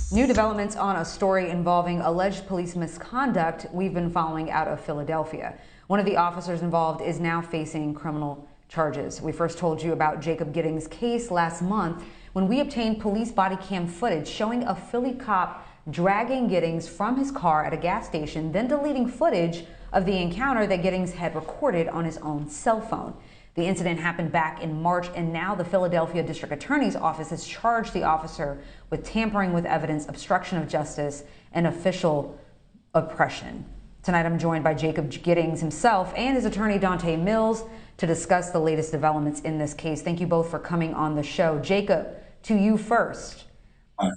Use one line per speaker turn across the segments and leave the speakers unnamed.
New developments on a story involving alleged police misconduct we've been following out of Philadelphia. One of the officers involved is now facing criminal charges. We first told you about Jacob Giddings' case last month when we obtained police body cam footage showing a Philly cop dragging Giddings from his car at a gas station, then deleting footage of the encounter that Giddings had recorded on his own cell phone. The incident happened back in March, and now the Philadelphia District Attorney's Office has charged the officer with tampering with evidence, obstruction of justice, and official oppression. Tonight, I'm joined by Jacob Giddings himself and his attorney, Donte Mills, to discuss the latest developments in this case. Thank you both for coming on the show. Jacob, to you first.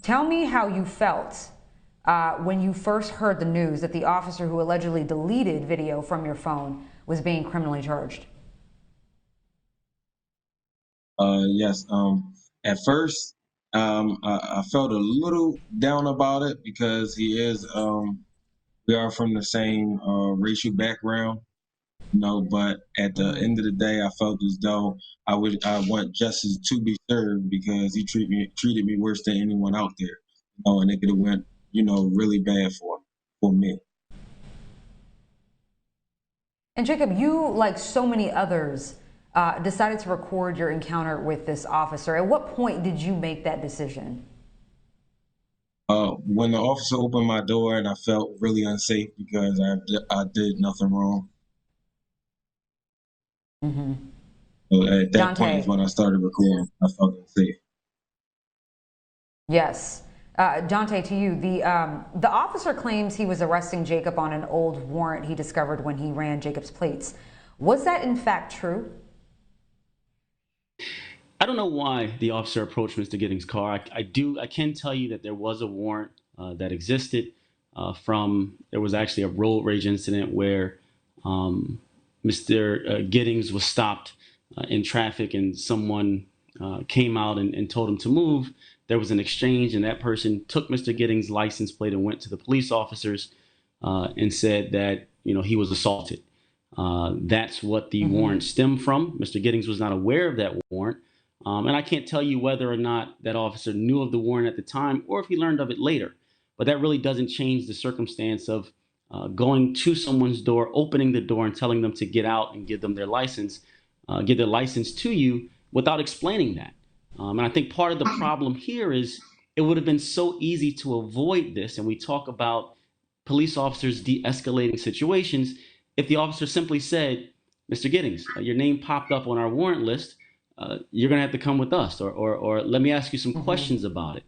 Tell me how you felt when you first heard the news that the officer who allegedly deleted video from your phone was being criminally charged.
Yes. At first, I felt a little down about it because we are from the same racial background, but at the end of the day, I felt as though I want justice to be served because he treated me worse than anyone out there, and it could have went, really bad for me.
And Jacob, you, like so many others, decided to record your encounter with this officer. At what point did you make that decision?
When the officer opened my door and I felt really unsafe because I did nothing wrong.
Mm-hmm.
So at that
Donte,
point is when I started recording. I felt unsafe.
Yes. Donte, to you, the officer claims he was arresting Jacob on an old warrant he discovered when he ran Jacob's plates. Was that in fact true?
I don't know why the officer approached Mr. Giddings' car. I can tell you that there was a warrant that existed there was actually a road rage incident where Mr. Giddings was stopped in traffic and someone came out and told him to move. There was an exchange and that person took Mr. Giddings' license plate and went to the police officers and said that, he was assaulted. That's what the warrant stemmed from. Mr. Giddings was not aware of that warrant. And I can't tell you whether or not that officer knew of the warrant at the time or if he learned of it later. But that really doesn't change the circumstance of going to someone's door, opening the door and telling them to get out and give them their license, give their license to you without explaining that. And I think part of the problem here is it would have been so easy to avoid this. And we talk about police officers de-escalating situations. If the officer simply said, Mr. Giddings, your name popped up on our warrant list. You're going to have to come with us or let me ask you some questions about it,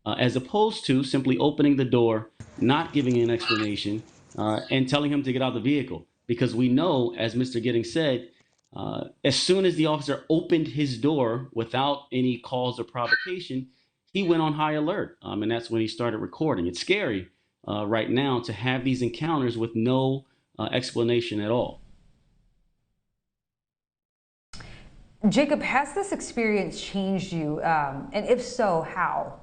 as opposed to simply opening the door, not giving an explanation, and telling him to get out of the vehicle. Because we know, as Mr. Giddings said, as soon as the officer opened his door without any cause or provocation, he went on high alert. And that's when he started recording. It's scary right now to have these encounters with no explanation at all.
Jacob, has this experience changed you? And if so, how?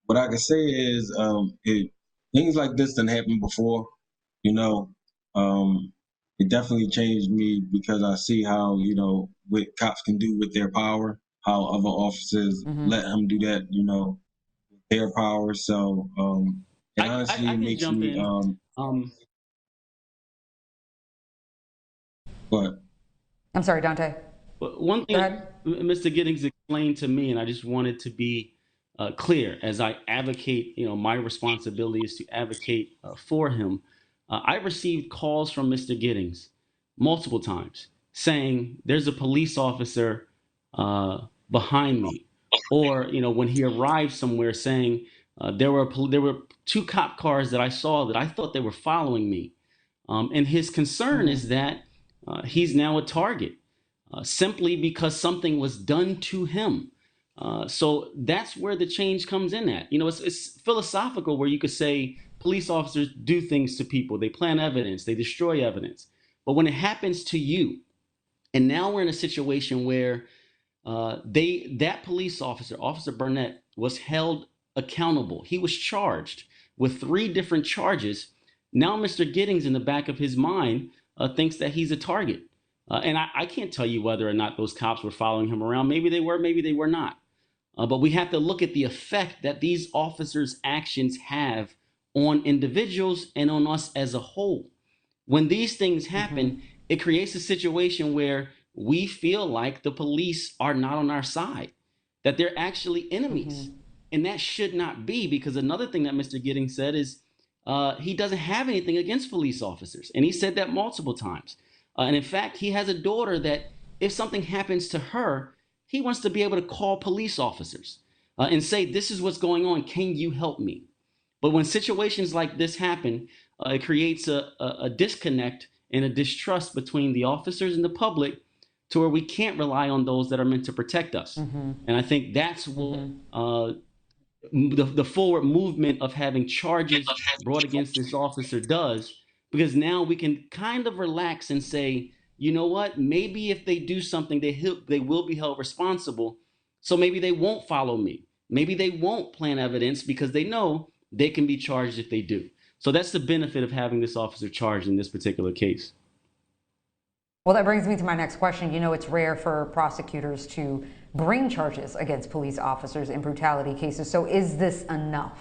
What I can say is things like this didn't happen before. It definitely changed me because I see how, what cops can do with their power, how other officers let them do that, with their power. So, it honestly makes me, what?
I'm sorry, Donte.
One thing Mr. Giddings explained to me, and I just wanted to be clear as I advocate, my responsibility is to advocate for him. I received calls from Mr. Giddings multiple times saying there's a police officer behind me, or when he arrived somewhere saying there were two cop cars that I saw that I thought they were following me, and his concern is that he's now a target simply because something was done to him. So that's where the change comes in at. It's philosophical where you could say police officers do things to people. They plant evidence, they destroy evidence. But when it happens to you, and now we're in a situation where that police officer, Officer Burnett, was held accountable. He was charged with 3 different charges. Now Mr. Giddings, in the back of his mind, thinks that he's a target. And I can't tell you whether or not those cops were following him around. Maybe they were not. But we have to look at the effect that these officers' actions have on individuals and on us as a whole. When these things happen, it creates a situation where we feel like the police are not on our side, that they're actually enemies. And that should not be, because another thing that Mr. Giddings said is he doesn't have anything against police officers. And he said that multiple times. And in fact, he has a daughter that if something happens to her, he wants to be able to call police officers and say, this is what's going on. Can you help me? But when situations like this happen, it creates a disconnect and a distrust between the officers and the public to where we can't rely on those that are meant to protect us. And I think that's what the forward movement of having charges brought against this officer does, because now we can kind of relax and say, you know what, maybe if they do something, they will be held responsible. So maybe they won't follow me. Maybe they won't plant evidence because they know they can be charged if they do. So that's the benefit of having this officer charged in this particular case.
Well, that brings me to my next question. You know, it's rare for prosecutors to bring charges against police officers in brutality cases. So is this enough?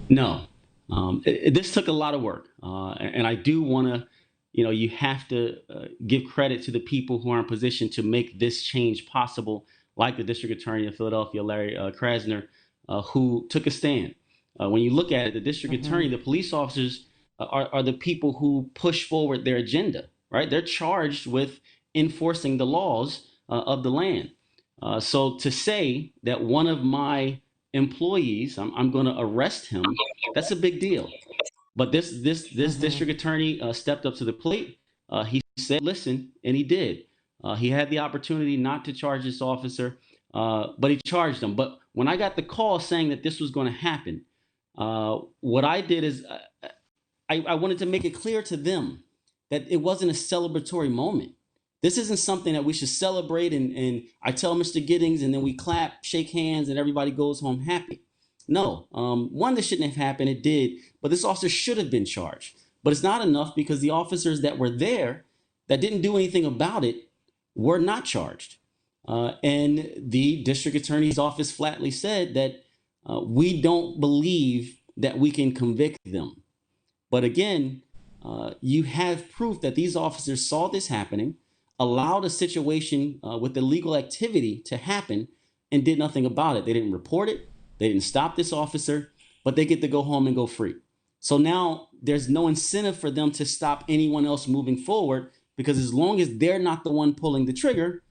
No. This took a lot of work. And I do want to, you have to give credit to the people who are in position to make this change possible, like the District Attorney of Philadelphia, Larry Krasner, who took a stand. When you look at it, the District Attorney, the police officers are the people who push forward their agenda, right? They're charged with enforcing the laws of the land. So to say that one of my employees, I'm going to arrest him, that's a big deal. But this district attorney stepped up to the plate. He said, listen, and he did. He had the opportunity not to charge this officer, but he charged him. But when I got the call saying that this was going to happen, what I did is I wanted to make it clear to them that it wasn't a celebratory moment. This isn't something that we should celebrate and I tell Mr. Giddings and then we clap, shake hands, and everybody goes home happy. No, one, this shouldn't have happened. It did, but this officer should have been charged. But it's not enough because the officers that were there that didn't do anything about it were not charged. And the district attorney's office flatly said that we don't believe that we can convict them. But again, you have proof that these officers saw this happening, allowed a situation with illegal activity to happen, and did nothing about it. They didn't report it. They didn't stop this officer, but they get to go home and go free. So now there's no incentive for them to stop anyone else moving forward, because as long as they're not the one pulling the trigger,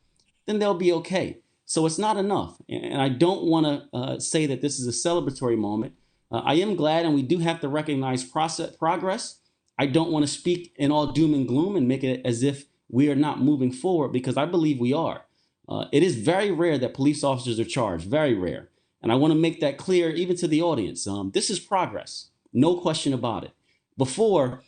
then they'll be okay. So it's not enough. And I don't want to say that this is a celebratory moment. I am glad, and we do have to recognize progress. I don't want to speak in all doom and gloom and make it as if we are not moving forward, because I believe we are. It is very rare that police officers are charged, very rare. And I want to make that clear even to the audience. This is progress, no question about it. Before,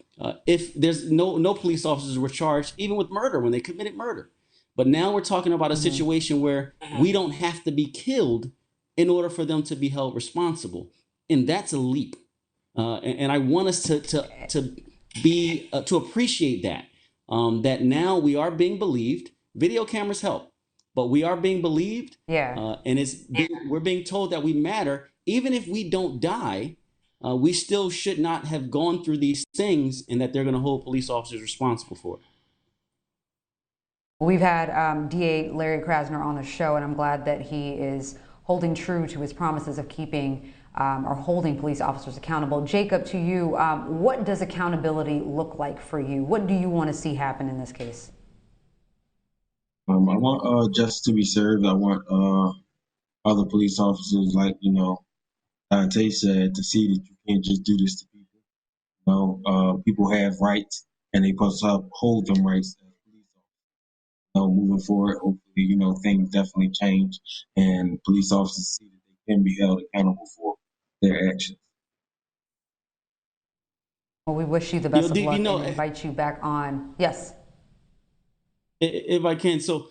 if there's no police officers were charged, even with murder, when they committed murder. But now we're talking about a situation where we don't have to be killed in order for them to be held responsible. And that's a leap. And I want us to appreciate that, that now we are being believed. Video cameras help. But we are being believed, and we're being told that we matter. Even if we don't die, we still should not have gone through these things, and that they're going to hold police officers responsible for it.
We've had DA Larry Krasner on the show, and I'm glad that he is holding true to his promises of keeping or holding police officers accountable. Jacob, to you, what does accountability look like for you? What do you want to see happen in this case?
I want justice to be served. I want other police officers, like Donte said, to see that you can't just do this to people. People have rights, and they supposed to uphold them rights as police officers. Moving forward, hopefully, things definitely change, and police officers see that they can be held accountable for their actions.
Well, we wish you the best of luck and invite you back on. Yes.
If I can. So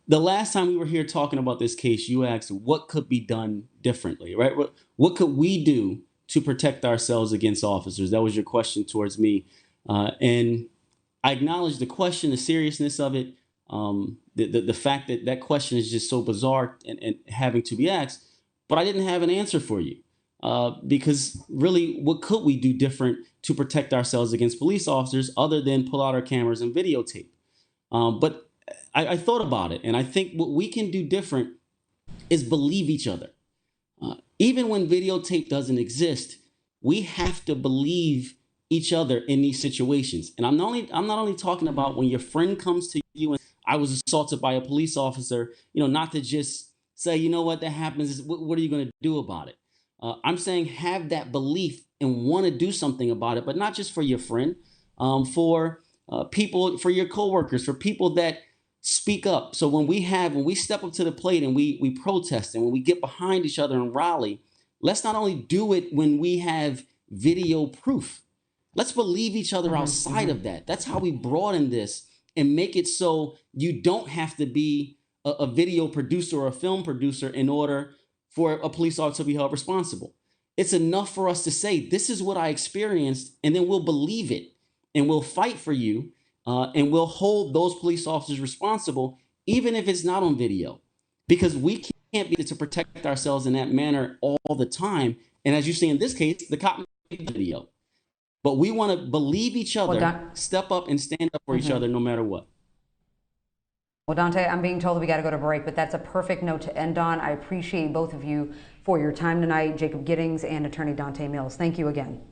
the last time we were here talking about this case, you asked what could be done differently, right? What could we do to protect ourselves against officers? That was your question towards me. And I acknowledge the question, the seriousness of it, the fact that that question is just so bizarre and having to be asked, but I didn't have an answer for you. Because really, what could we do different to protect ourselves against police officers other than pull out our cameras and videotape? But I thought about it, and I think what we can do different is believe each other. Even when videotape doesn't exist, we have to believe each other in these situations. And I'm not only talking about when your friend comes to you and I was assaulted by a police officer, not to just say, you know what, that happens. What are you going to do about it? I'm saying have that belief and want to do something about it, but not just for your friend, for people, for your coworkers, for people that speak up. So when we step up to the plate and we protest and when we get behind each other and rally, let's not only do it when we have video proof. Let's believe each other outside of that. That's how we broaden this and make it so you don't have to be a video producer or a film producer in order for a police officer to be held responsible. It's enough for us to say, this is what I experienced, and then we'll believe it and we'll fight for you. And we'll hold those police officers responsible, even if it's not on video, because we can't be able to protect ourselves in that manner all the time. And as you see in this case, the cop made the video. But we want to believe each other, step up and stand up for each other no matter what.
Well, Donte, I'm being told we got to go to break, but that's a perfect note to end on. I appreciate both of you for your time tonight, Jacob Giddings and attorney Donte Mills. Thank you again.